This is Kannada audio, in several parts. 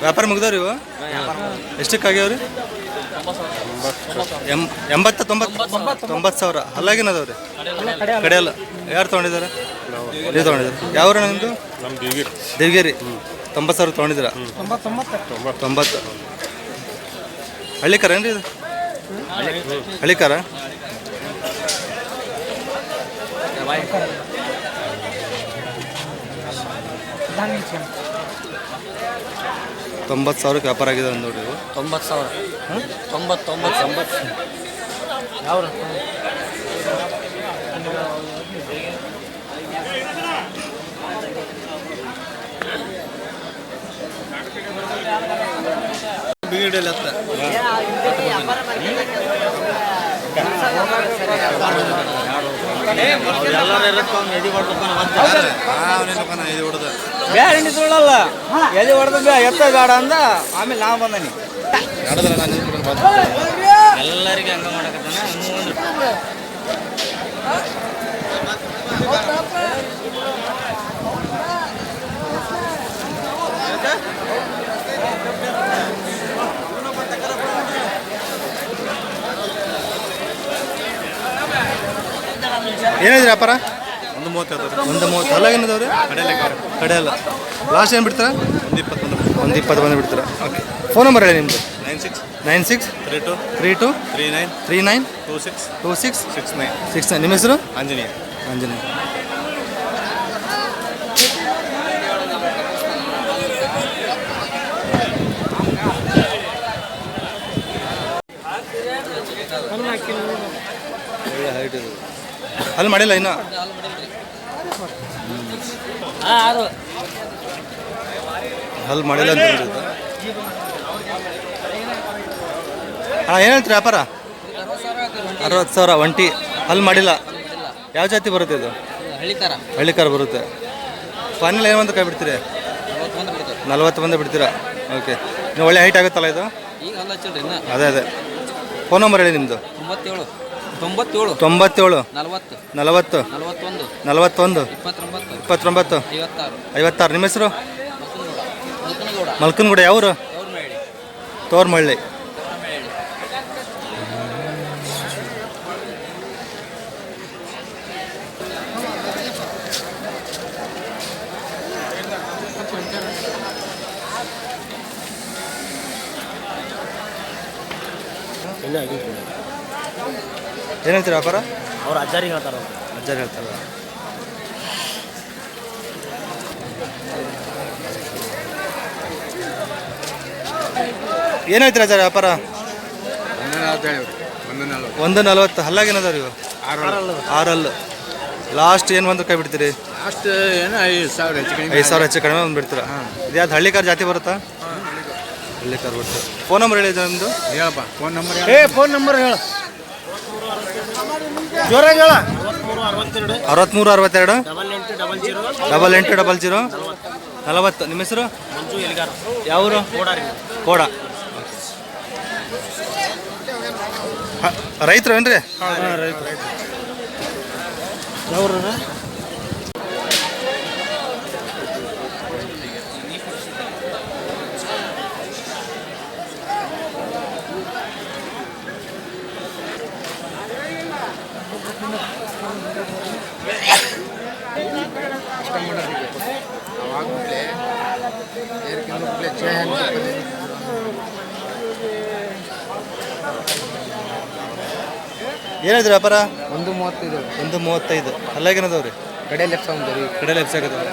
ವ್ಯಾಪಾರ ಮುಗ್ದವ್ರಿ ಇವು ಎಷ್ಟಕ್ಕಾಗ್ಯಾವ್ರಿ? 80-90 ಸಾವಿರ. ಅಲ್ಲಾಗೇನದವ್ರಿ ಕಡೆಯಲ್ಲ? ಯಾರು ತೊಗೊಂಡಿದ್ದಾರೆ? ನೀವು ತೊಗೊಂಡಿದ್ದಾರೆ? ಯಾವ ನಿಮ್ಮದು? ದೇವಗಿರಿ. 90 ಸಾವಿರ ತೊಗೊಂಡಿದ್ದೀರ? 90. ಹಳ್ಳಿಕಾರ ಏನ್ರಿ ಇದು? ಹಳ್ಳಿಕಾರ. $90,000 ವ್ಯಾಪಾರ ಆಗಿದೆ ನೋಡ್ರಿ ಇವು. 90,000. 90. ಯಾವ ಬಿಗಿಡಲ್ಲ ಹತ್ತ ಬ್ಯಾಡ ಸುಳ್ಳಲ್ಲ ಎದೆ ಹೊಡೆದ ಎತ್ತ ಬೇಡ ಅಂದ. ಆಮೇಲೆ ನಾವು ಬಂದನಿ ಎಲ್ಲರಿಗೆ ಹಂಗ ಮಾಡಕತ್ತಾನ. ಏನಿದ್ರಿ ವ್ಯಾಪಾರ? 130. 130. ಅಲ್ಲಾಗೇನದವ್ರಿ? ಕಡೆಯಲ್ಲ. ಲಾಸ್ಟ್ ಏನು ಬಿಡ್ತಾರ? 120 ಬಂದು ಬಿಡ್ತೀರಾ? ಓಕೆ. ಫೋನ್ ನಂಬರ್ ಹೇಳಿ ನಿಮ್ಮದು. 96 32 39 26 69. ನಿಮ್ಮ ಹೆಸರು? ಆಂಜನೇಯ. ಅಲ್ಲಿ ಮಾಡಿಲ್ಲ ಇನ್ನು? ಅಲ್ಲಿ ಮಾಡಿಲ್ಲ ಅಂತ ಏನು ಹೇಳ್ತೀರಿ ವ್ಯಾಪಾರ? 60,000 ಒಂಟಿ. ಅಲ್ಲಿ ಮಾಡಿಲ್ಲ. ಯಾವ ಜಾತಿ ಬರುತ್ತೆ ಇದು? ಹಳ್ಳಿಕಾರ ಬರುತ್ತೆ. ಫೈನಲ್ ಏನಂತ ಕೈ ಬಿಡ್ತೀರಿ? 40 ಬಂದು ಬಿಡ್ತೀರಾ? ಓಕೆ. ನೀವು ಒಳ್ಳೆ ಹೈಟ್ ಆಗುತ್ತಲ್ಲ ಇದು? ಅದೇ. ಫೋನ್ ನಂಬರ್ ಹೇಳಿ ನಿಮ್ಮದು. 97 40 41 29 56. ನಿಮ್ಮ ಹೆಸರು? ಮಲ್ಕನಗೌಡ. ಯಾವರು? ತೋರ್ಮಳ್ಳಿ. ಏನು ಹೇಳ್ತೀರಿ ವ್ಯಾಪಾರ? ಅವ್ರು ಅಜ್ಜಾರಿ ಹೇಳ್ತಾರ. ಏನು ಹೇಳ್ತೀರ ಅಜ್ಜಾರ ವ್ಯಾಪಾರ? 140. ಹಲ್ಲಾಗೇನದಾರ ಇವು? 6. ಲಾಸ್ಟ್ ಏನು ಬಂದ್ರೆ ಕೈ ಬಿಡ್ತೀರಿ? ಲಾಸ್ಟ್ ಏನು 5,000 ಹೆಚ್ಚು ಕಡಿಮೆ ಬಂದುಬಿಡ್ತೀರಾ? ಇದು ಯಾವ್ದು ಹಳ್ಳಿಕಾರ ಜಾತಿ ಬರುತ್ತಾ? ಹಳ್ಳಿಕಾರ ಬರುತ್ತೆ. ಫೋನ್ ನಂಬರ್ ಹೇಳಿದೆ ನಿಮ್ಮದು? ಹೇಳಪ್ಪ ಫೋನ್ ನಂಬರ್. ಫೋನ್ ನಂಬರ್ ಹೇಳ. ಜೋರಾಗಿ ಹೇಳ. 63 62 8800 40. ನಿಮ್ಮ ಹೆಸರು? ಯಾವರು? ಕೋಡ. ರೈತರು ಏನ್ರಿ? ಯಾವ್ರ? ಏನಿದ್ರಿ ವ್ಯಾಪಾರ? 135. ಅಲ್ಲಾಗೇನದವ್ರಿ? ಕಡೆಯಲ್ಲಿ ಲೆಫ್ಟ್ ಆಗದವ್ರಿ.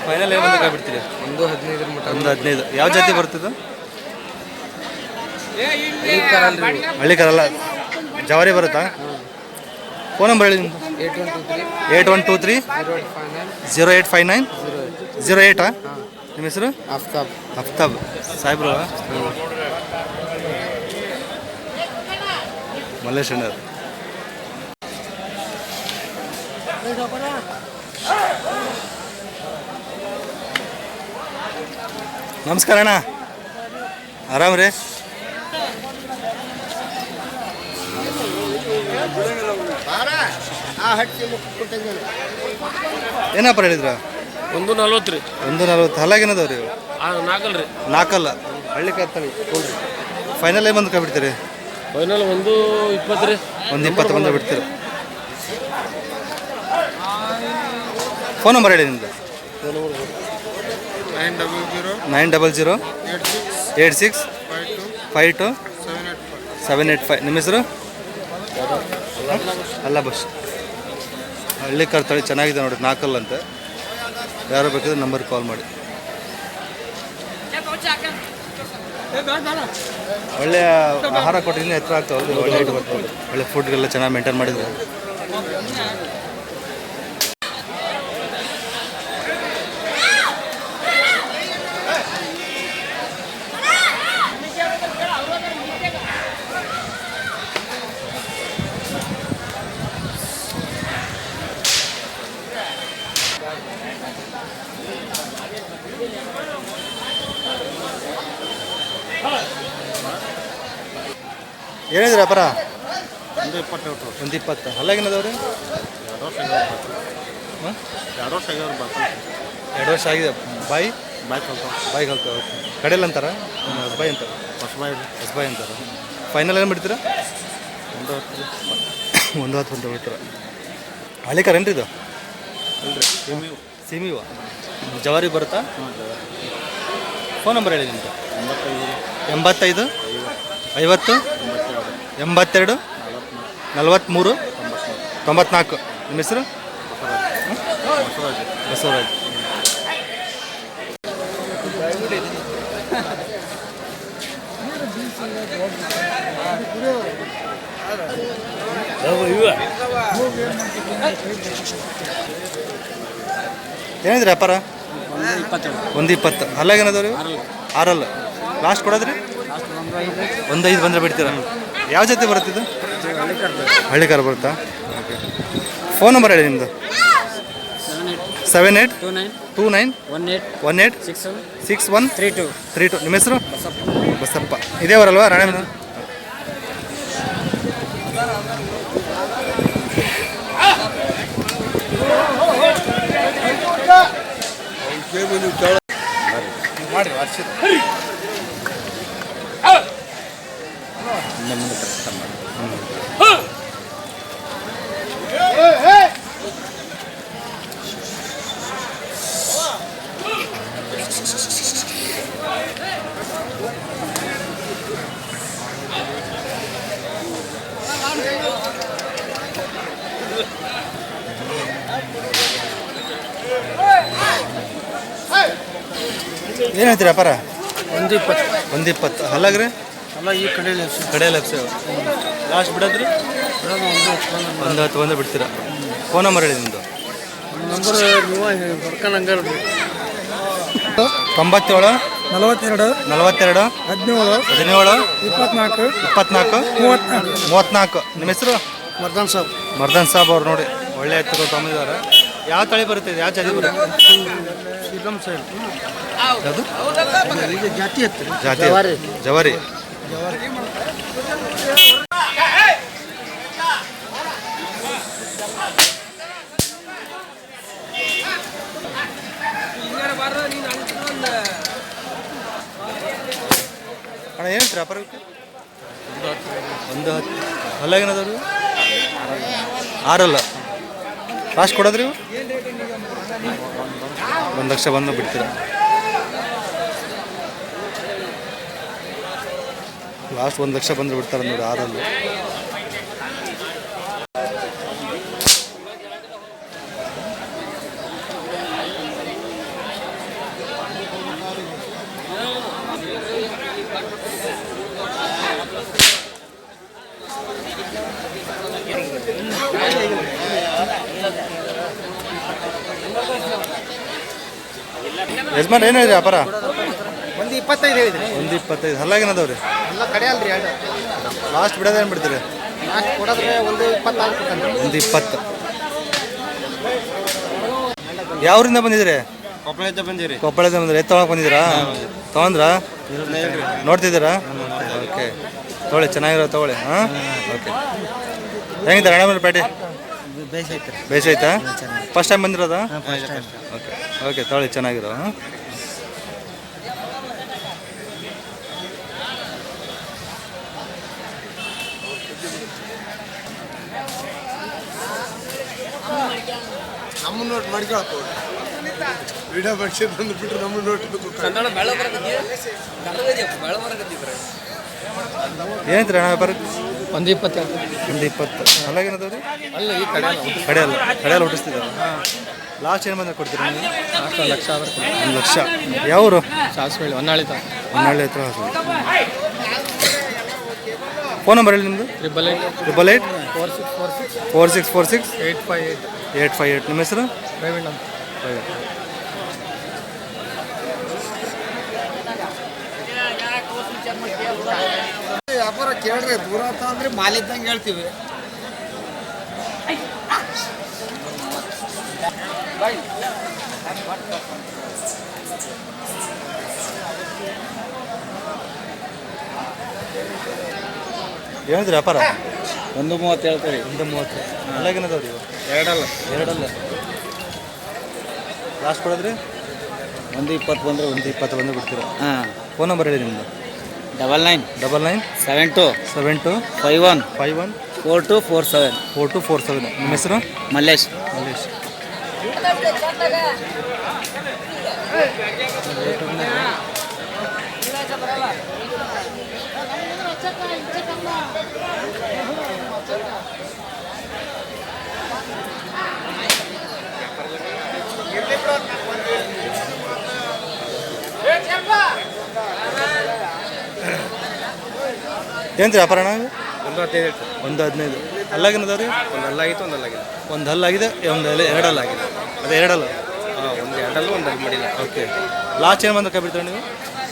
ಫೈನಲ್ ಏನು ಬಂದು ಬಿಡ್ತೀರಿ? 115. ಯಾವ ಜಾತಿ ಬರ್ತಿದ್ದು? ಹಳ್ಳಿಕಾರಲ್ಲ. ಜವಾರಿ ಬರುತ್ತಾ? ಫೋನ್ ನಂಬರ್ ಹೇಳಿ ನಿಮ್ಮದು. 8123 0859 08. ನಿಮ್ಮ ಹೆಸರು? ಅಫ್ತಾಬ್ ಸಾಹೇಬ್ರು. ಮಲ್ಲೇಶಣ್ಣರು. ನಮಸ್ಕಾರ ಅಣ್ಣ. ಆರಾಮ್ ರೀ? ಏನಪ್ಪ ಹೇಳಿದ್ರ? 140 140. ಹಲ್ಲಾಗೇನದವ್ರಿ? ನಾಲ್ಕಲ್ಲ ರೀ. ನಾಲ್ಕಲ್ಲ ಹಳ್ಳಿ ಕತ್ತಳಿ ಫೈನಲ್ ಏನು ಬಂದು ಬಿಡ್ತೀರಿ? ಫೈನಲ್ 1:20 ರೀ. 1:20 ಬಂದು ಬಿಡ್ತೀರಿ. ಫೋನ್ ನಂಬರ್ ಹೇಳಿ ನಿಮ್ಮದು. 900 86 52 785. ನಿಮ್ಮ ಹೆಸರು? ಅಲ್ಲ ಬಸ್ ಹಳ್ಳಿ ಕರ್ತಳಿ ಚೆನ್ನಾಗಿದೆ ನೋಡಿ, ನಾಲ್ಕಲ್ಲ ಅಂತ. ಯಾರು ಬೇಕಾದ್ರೆ ನಂಬರ್ಗೆ ಕಾಲ್ ಮಾಡಿ. ಒಳ್ಳೆಯ ಆಹಾರ ಕೊಟ್ಟಿದ್ದೀನಿ, ಎತ್ತರ ಆಗ್ತಾವೆ, ಒಳ್ಳೆ ಇಟ್ಟು ಬರ್ತದೆ. ಒಳ್ಳೆ ಫುಡ್ಗೆಲ್ಲ ಚೆನ್ನಾಗಿ ಮೇಂಟೈನ್ ಮಾಡಿದರೆ. ಏನಿದ್ರಿ ಅಪರ? 1:20 ಅಲ್ಲಾಗೇನದವ್ರಿ? 2 ವರ್ಷ ಆಗ್ಯಾವ. 2 ವರ್ಷ ಆಗಿದೆ. ಬಾಯಿ ಬಾಯಿ ಕಲ್ತಾವ ಕಡೆಯಲ್ಲ ಅಂತಾರ, ಹೊಸಬಾಯಿ ಅಂತಾರೆ. ಹೊಸಬಾಯಿ ಅಂತಾರೆ. ಫೈನಲ್ ಏನು ಬಿಡ್ತೀರಾ? 1:10 ಅಂತ ಬಿಡ್ತೀರ. ಹಳ್ಳಿ ಕರ ಏನ್ರಿ ಇದು? ಸೀಮಿವ ಜವಾರಿ ಬರುತ್ತಾ? ಫೋನ್ ನಂಬರ್ ಹೇಳಿ ನಿಮ್ಮದು. 85 50 82 43 94. ನಿಮ್ಮ ಹೆಸರು? ಬಸವರಾಜ್. ಏನಿದ್ರಿ ವ್ಯಾಪಾರ? 1:20 ಅಲ್ಲಾಗೇನದವ್ರಿ? 6 ಲಾಸ್ಟ್ ಕೊಡೋದ್ರಿ? 1:05 ಬಂದರೆ ಬಿಡ್ತೀರ. ಯಾವ ಜೊತೆ ಬರುತ್ತಿದ್ದು? ಹಳ್ಳಿ ಕಾರ್ ಬರುತ್ತಾ? ಓಕೆ. ಫೋನ್ ನಂಬರ್ ಹೇಳಿ ನಿಮ್ಮದು. 7829 18 6132. ನಿಮ್ಮ ಹೆಸರು? ಬಸಪ್ಪ. ಇದೇವರಲ್ವಾ ರಾಣೆಮನ? ಮಾಡಿ ಏನು ಹೇಳ್ತೀರಿ ವ್ಯಾಪಾರ? 1:20 ಅಲ್ಲಾಗ್ರಿ? ಅಲ್ಲ ಈ ಕಡೆ ಲಕ್ಷ ಲಾಸ್ಟ್ ಬಿಡೋದ್ರಿ? 1:10 ಬಂದು ಬಿಡ್ತೀರಾ. ಫೋನ್ ನಂಬರ್ ಹೇಳಿ ನಿಮ್ಮದು. ನಂಬರ್ ನೀವು ಬರ್ಕೊಂಡಂಗಾರ 97 42 42 17 17 24 24 34. ನಿಮ್ಮ ಹೆಸರು? ಮರ್ದನ್ ಸಾಬ್ ಅವ್ರು ನೋಡಿ ಒಳ್ಳೆ ಎತ್ತುಗಳು ತೊಗೊಂಡಿದ್ದಾರೆ. ಯಾವ ತಳಿ ಬರುತ್ತೆ? ಯಾವ ಜಾತಿ ಬರುತ್ತೆ? ಯಾವುದು ಜಾತಿ ಎತ್ತು? ಜಾತಿ ಜವಾರಿ. ಅಣ್ಣ ಏನು ಹೇಳ್ತೀರಿ ವ್ಯಾಪಾರಕ್ಕೆ? 1:10 ಅಲ್ಲಾಗೇನದವ್ರು? 6 ಲಾಸ್ಟ್ ಕೊಡೋದ್ರಿ? 1 ಲಕ್ಷ ಬಂದು ಬಿಡ್ತೀರ. ಲಾಸ್ಟ್ 1 ಲಕ್ಷ ಬಂದು ಬಿಡ್ತಾರೆ ನೋಡಿ 6. ಯಜಮಾನ್ ಏನು ಹೇಳಿರಿ ವ್ಯಾಪಾರ? 1:25 ಹೇಳಿದ್ರಿ. 1:25 ಅಲ್ಲಾಗೇನದವ್ರಿ? ಎಲ್ಲ ಕಡೆ ಅಲ್ರಿ ಎರಡು ಲಾಸ್ಟ್ ಬಿಡೋದೇನು ಬಿಡ್ತೀರಿ? ಲಾಸ್ಟ್ ಕೊಡೋದ್ರೆ 1:24. 1:20. ಯಾವ್ರಿಂದ ಬಂದಿದ್ರಿ? ಕೊಪ್ಪಳದಿಂದ ಬಂದಿರಿ. ಕೊಪ್ಪಳದಿಂದ ಬಂದ್ರಿ. ತೊಗೊಳಕ್ಕೆ ಬಂದಿದ್ದೀರಾ? ತೊಗೊಂಡ್ರಾ? ನೋಡ್ತಿದ್ದೀರಾ? ಓಕೆ ತೊಗೊಳ್ಳಿ, ಚೆನ್ನಾಗಿರೋ ತೊಗೊಳ್ಳಿ. ಹಾಂ ಓಕೆ. ಹೆಂಗಿದೆ ರಾಣೆಮನ ಪೇಟೆ? ಬೇಸೈತಾ? ಫಸ್ಟ್ ಟೈಮ್ ಬಂದಿರೋದಾ? ಓಕೆ ಓಕೆ ತೊಗೊಳ್ಳಿ, ಚೆನ್ನಾಗಿರೋ. ಹಾಂ ನಮ್ಮ ನೋಟ್ ಮಾಡ್ಕೊಳಪ್ಪ ವಿಡಿಯೋ ಬಡ್ಸಿ ತಂದು ಬಿಟ್ಟರೆ ನಮ್ಮ ನೋಟ್ ಏನಂತೀರ ಅಣ್ಣ ವ್ಯಾಪಾರ? ಒಂದು 20 ಒಂದು 20. ಅಲ್ಲಾಗೇನದವ್ರಿ? ಅಲ್ಲ ಈ ಕಡೆ ಕಡೆಯಲ್ಲ ಹುಟ್ಟಿಸ್ತಿದ್ದಾವೆ. ಲಾಸ್ಟ್ ಏನು ಬಂದ್ರೆ ಕೊಡ್ತೀರಾ ನೀವು? 1 ಲಕ್ಷ ಆದ್ರೆ 1 ಲಕ್ಷ. ಯಾವರು? ಸಾಸ್ವೇಳಿ ಹೊನ್ನಾಳಿ ಹೊನ್ನಾಳಿ ಹತ್ರ ಹಾಸು. ಫೋನ್ ನಂಬರ್ ಹೇಳಿ ನಿಮ್ಮದು? 888 4646 858 858. ನಿಮ್ಮ ಹೆಸರು? ಪ್ರವೀಣ್ ಅಂತ. ವ್ಯಾಪಾರ ಕೇಳ್ರಿ, ದೂರ ಆತ ಅಂದ್ರೆ ಮಾಲಿದ್ದಂಗೆ ಹೇಳ್ತೀವಿ. ಏನಂದ್ರೆ ವ್ಯಾಪಾರ? 130 ಹೇಳ್ತೀವಿ. 130. ಅಲ್ಲಾಗೇನದವ್ರಿ ಇವು? ಎರಡಲ್ಲ. ಲಾಸ್ಟ್ ಕೊಡೋದ್ರಿ? 120 ಬಂದ್ರೆ 120 ಬಂದು ಬಿಡ್ತೀರಾ? ಹಾಂ. ಫೋನ್ ನಂಬರ್ ಹೇಳಿ ನಿಮ್ಮದು? 99 72 51 51 4247. 4247. ನಿಮ್ಮ ಹೆಸರು? ಮಲ್ಲೇಶ್. ಏನಂತೀರಿ ವ್ಯಾಪಾರ ಅಣ್ಣ? 115. 115. ಅಲ್ಲಾಗೇನದವ್ರಿ? ಒಂದು ಹಲ್ಲಾಗಿತ್ತು, ಒಂದು ಹಲ್ಲಾಗಿದೆ. ಒಂದು ಹಲ್ಲಾಗಿದೆ, ಒಂದು ಎರಡಲ್ಲಾಗಿದೆ. ಅದೇ ಎರಡಲ್ಲ. ಹಾಂ, ಒಂದು ಎರಡಲ್ಲೂ ಒಂದು ಹಲ್ಲು ಮಾಡಿಲ್ಲ. ಓಕೆ. ಲಾಸ್ಟ್ ಏನು ಬಂದ್ರೆ ಕೈ ಬಿಡ್ತಾರೆ ನೀವು?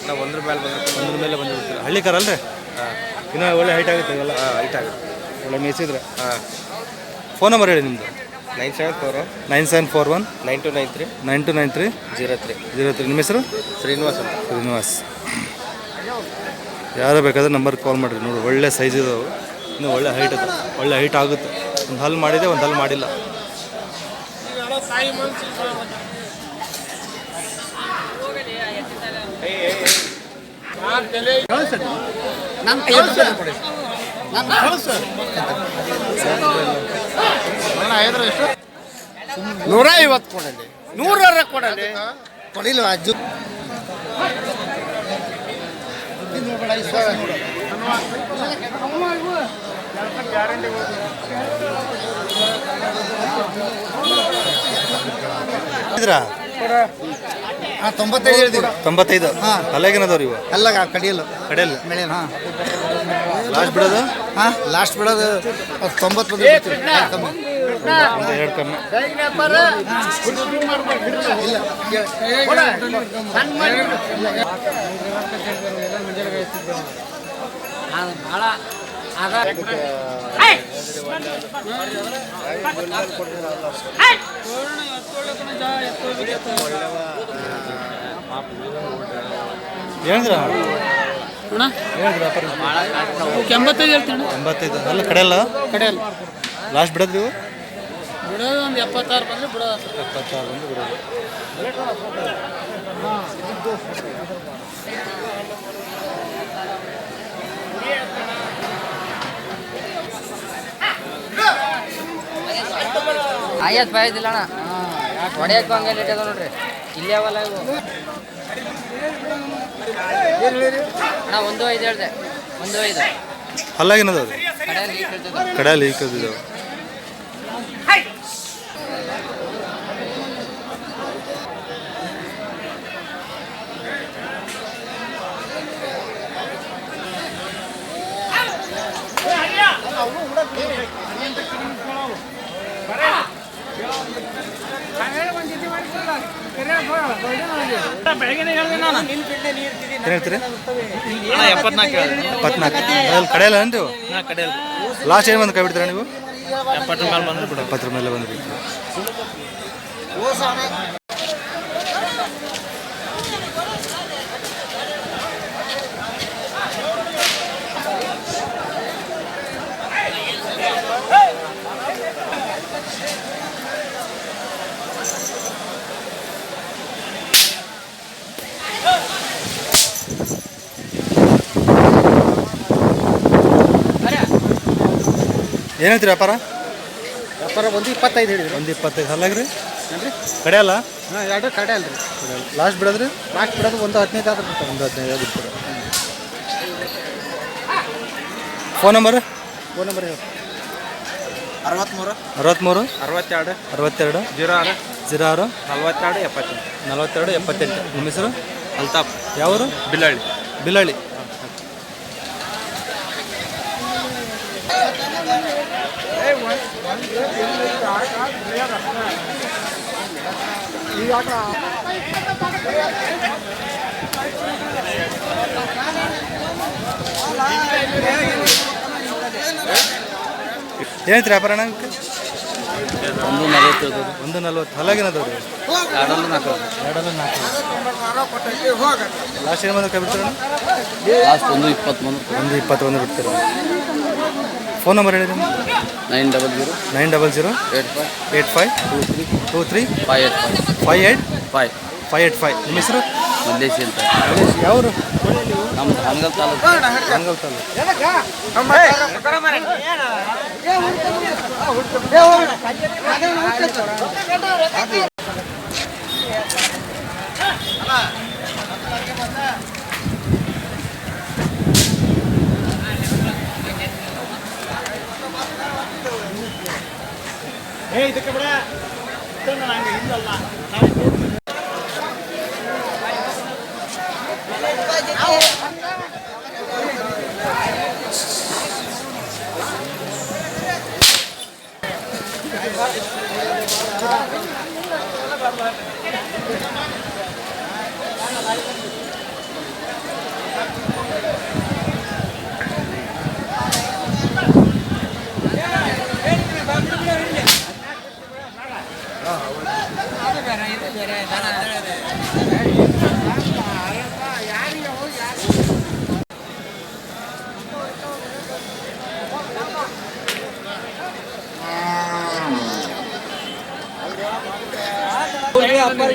ನಾವು 1 ಮೇಲೆ ಬಂದ್ರೆ 1 ಮೇಲೆ ಬಂದು ಬಿಡ್ತೀರಾ? ಹಳ್ಳಿ ಕಾರ್ ಅಲ್ರಿ? ಹಾಂ. ಇನ್ನೂ ಒಳ್ಳೆ ಹೈಟ್ ಆಗುತ್ತೆ ಇವೆಲ್ಲ. ಹಾಂ, ಹೈಟ್ ಆಗುತ್ತೆ. ಒಳ್ಳೆ ಮೇಯಿಸಿದ್ರೆ. ಹಾಂ. ಫೋನ್ ನಂಬರ್ ಹೇಳಿ ನಿಮ್ಮದು? 9741 9741 9293 9293 03. 03. ನಿಮ್ಮ ಹೆಸರು? ಶ್ರೀನಿವಾಸ್ ಅಂತ. ಶ್ರೀನಿವಾಸ್. ಯಾರು ಬೇಕಾದ್ರೆ ನಂಬರ್ ಕಾಲ್ ಮಾಡಿರಿ. ನೋಡಿ ಒಳ್ಳೆ ಸೈಜ್ ಇದಾವೆ, ಇನ್ನೂ ಒಳ್ಳೆ ಹೈಟ್ ಅದ, ಒಳ್ಳೆ ಹೈಟ್ ಆಗುತ್ತೆ. ಒಂದು ಹಲ್ಲು ಮಾಡಿದೆ, ಒಂದು ಹಲ್ಲು ಮಾಡಿಲ್ಲ. ನೂರ 50 ಕೊಡಲಿ, 100 ಕೊಡಲಿ, ಕೊಡಿಲ್ಲ ಅಜ್ಜು. ಇದ್ರಾ? 95 ಹೇಳ್ತೀವಿ. 95. ಅಲ್ಲಾಗೇನದವ್ರಿ ಇವು? ಅಲ್ಲ ಕಡಿಯಲ್ಲ ಕಡೆಯಲ್ಲ. ಬೆಳೆ. ಹಾಂ, ಲಾಸ್ಟ್ ಬಿಡೋದು? ಹಾಂ, ಲಾಸ್ಟ್ ಬಿಡೋದು 90 ಬಂದು ಬಿಡ್ತೀವಿ. ಕಮ್ಮಿ ಒಂದು 2 ಕಮ್ಮಿ. ಇಲ್ಲ ಹೇಳಿದ್ರ? ಹೇಳಿದ್ರ? 85 ಹೇಳ್ತೀನಿ. 85. ಅಲ್ಲ ಕಡೆಯಲ್ಲ? ಕಡೆಯಲ್ಲ. ಲಾಸ್ಟ್ ಬಿಡೋದು ನೀವು? ಬಿಡೋದು ಒಂದು 76 ಬಂದರೆ ಬಿಡೋದು. 76 ಬಂದು ಬಿಡೋದು. ಆಯ್ತು ಬಾಯ್ದಿಲ್ಲ ಅಣ್ಣ, ಹೊಡೆಯಕ್ಕೆ ಹಂಗೆ ರೇಟ್ ಅದ ನೋಡ್ರಿ. ಇಲ್ಲೇ ಅವಲ್ಲ ಇವು ಅಣ್ಣ. 1.5 ಹೇಳಿದೆ, 1.5. ಅಲ್ಲಾಗೇನದವ್ರಿ? ಕಡೆಯಲ್ಲಿ ಕಡೆಯಲ್ಲಿ ಈ ಕದಿದ್ದಾವೆ. ಏನು ಹೇಳ್ತೀರಿ? 74 74. ಅದ್ರಲ್ಲಿ ಕಡೆಯಲ್ಲ ನೀವು? ಕಡೆಯಲ್ಲ. ಲಾಸ್ಟ್ ಏನು ಬಂದು ಕೈ ಬಿಡ್ತೀರಾ ನೀವು? 70 ಮೇಲೆ ಬಂದರೆ ಬಿಡೋದು. 70 ಮೇಲೆ ಬಂದು ಬಿಡ್ತೀರಾ? ಏನು ಹೇಳ್ತೀರಿ ವ್ಯಾಪಾರ? ವ್ಯಾಪಾರ 1.25 ಹೇಳಿದ್ರಿ. 1.25 ಹಲ್ಲಾಗ್ರಿ ಏನ್ರಿ? ಕಡೆ ಅಲ್ಲ ಹಾಂ 2 ಕಡೆ ಅಲ್ರಿ. ಲಾಸ್ಟ್ ಬಿಡೋದ್ರಿ ಲಾಸ್ಟ್ ಬಿಡೋದು 1.15 ಆದ್ರೆ ಬಿಡ್ತಾರೆ. 1.15 ಬಿಡ್ತಾರೆ. ಫೋನ್ ನಂಬರ್ ಫೋನ್ ನಂಬರ್ ಹೇಳಿ. 63 63 62 62 06 06 42 78 42 78. ನಿಮ್ಮ ಹೆಸರು ಅಲ್ತಾಫ್ ಯಾವರು? ಬಿಲ್ಲಳ್ಳಿ. ಬಿಲ್ಲಳ್ಳಿ. ಏನೈತ್ರಿ ವ್ಯಾಪಾರ ಅಣ್ಣ? 140 ಹಲ್ಲಾಗೇನದವ್ರಿ? 2 ಲಾಸ್ಟ್ ಏನು ಬಂದ್ರೆ ಕೈ ಬಿಡ್ತೀರ? ಲಾಸ್ಟ್ 1.20 1.21 ಬಿಡ್ತೀರ. ಫೋನ್ ನಂಬರ್ ಹೇಳಿ ನಿಮ್ಮ. 900 900 85 23 58 585. ನಿಮ್ಮ ಹೆಸರು? ಮಲ್ಲೇಶಿ ಅಂತ ಯಾವರು? ನಮ್ದು ಹಾನಗಲ್ ತಾಲೂಕು. ಹಾನಗಲ್ ತಾಲೂಕು.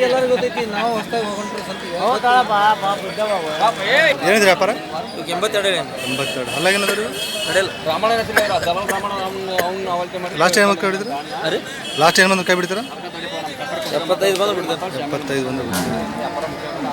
ಎಲ್ಲರಿಗೂ ಗೊತ್ತೈತಿ. ನಾವು ಹೊಸ್ದಾಗಿ ಹೋಗ್ಕೊಂಡ್ರೆ ಏನಿದ್ರಿ ವ್ಯಾಪಾರ? 82 82 ಹಲ್ಲಾಗೇನದವ್ರಿ? ರಾಮಣ್ಣ ಅವ್ನು ಅವಲ್ಕೆ ಮಾಡಿ ಲಾಸ್ಟ್ ಏನು ಕೈ ಬಿಡಿದ್ರಿ? ಅರೆ ಲಾಸ್ಟ್ ಏನು ಬಂದ್ರೆ ಕೈ ಬಿಡ್ತೀರಾ? 75 ಬಂದು ಬಿಡ್ತಾರೆ. 75 ಬಂದ್ರೆ ಬಿಡ್ತೀರಾ.